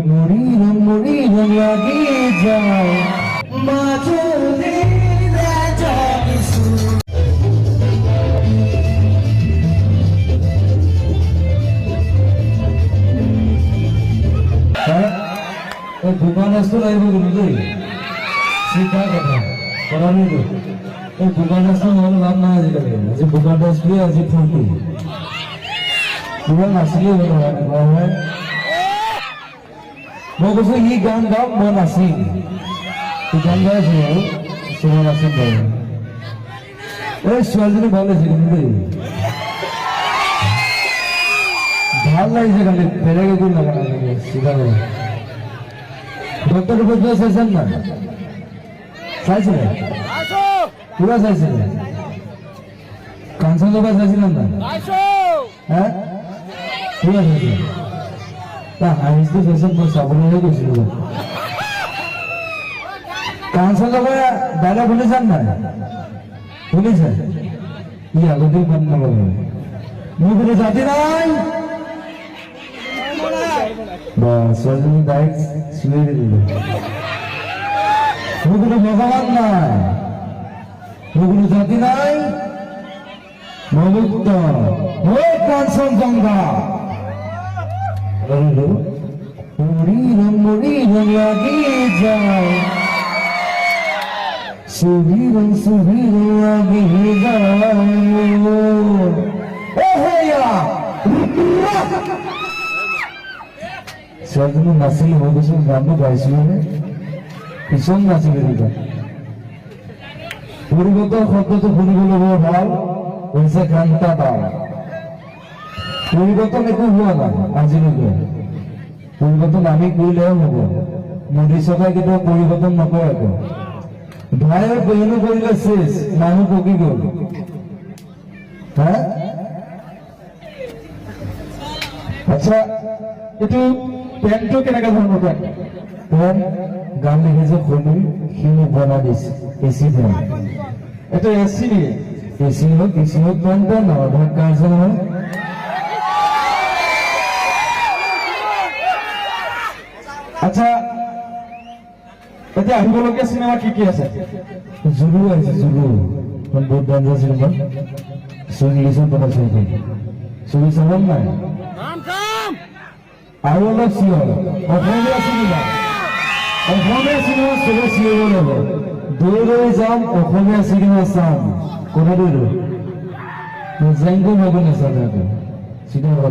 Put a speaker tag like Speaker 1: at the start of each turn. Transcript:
Speaker 1: মরি লাগি যায় মাঝে দোকান আসতো লাগবে কিন্তু সেটা কথা করার নেই তো দোকান আসতো নহলে লাভ নাই আজিকালি আজি দোকানটা আসলে আজি ফোনটো দোকান আসলে হয় মই কৈছো ই গান গাওক মই নাচিম গান গাই আছো আৰু চবৰ নাচিম বাৰু এই ছোৱালীজনী ভাল লাগিছে কিন্তু দেই ভাল লাগিছে খালি বেলেগ একো লগা নাই চিধা কৰি ডক্টর উপর চাইছেন না চাইছিলেন পুরা চাইছিলেন কাঞ্চন জবা চাইছিলেন না হ্যাঁ পুরা চাইছিলেন তা হাইস্ট চাইছেন মই চাবলৈ গৈছিলো কাঞ্চন জবা দাদা শুনিছেন না শুনিছেন ই আগতেই মন নলগে মোৰ কোনো জাতি নাই ছোৱালীজনী ডাইৰেক্ট চুই দিলে মোৰ কোনো ভগৱান নাই মোৰ কোনো জাতি নাই মই মুক্ত মই কাঞ্চনজংঘা মৰি লাগি যায় চুহি লাগি যায় ছোৱালীজনী নাচিলে হৈ গৈছিল গানটো গাইছিলো ভীষণ নাচিলে দিবা পৰিৱৰ্তন শব্দটো শুনিবলৈ বৰ ভাল হৈছে ঘণ্টা তাল পৰিৱৰ্তন একো হোৱা নাই আজিলৈকে পৰিৱৰ্তন আমি কৰিলেহে হ'ব মোদী চৰকাৰে কেতিয়াও পৰিৱৰ্তন নকৰে একো ভাইৰ বহিনো কৰিলে চেচ মানুহ পকি গ'ল হা আচ্ছা এইটো পেনটো কেনেকা ধৰণৰ পেন পেন গান লিখিছে সৰু সি মোক বনাই দিছে এচি পেন এইটো এচি দিয়ে এচি হোক পেন পেন আধাৰ কাৰ্ড যে নহয় আচ্ছা এতিয়া আহিবলগীয়া চিনেমা কি কি আছে জুলু আহিছে জুলু এখন বহুত ডেঞ্জাৰ চিনেমা ইংলিছত বনাইছে ছবি চাব নাই আৰু অলপ চিঞৰ অসমীয়া চিনেমা চবে চিঞৰিব লাগিব দৌৰি যাম অসমীয়া চিনেমা চাম কোনে দৌৰো জেংকো নগৈ নাচালে চিনেমা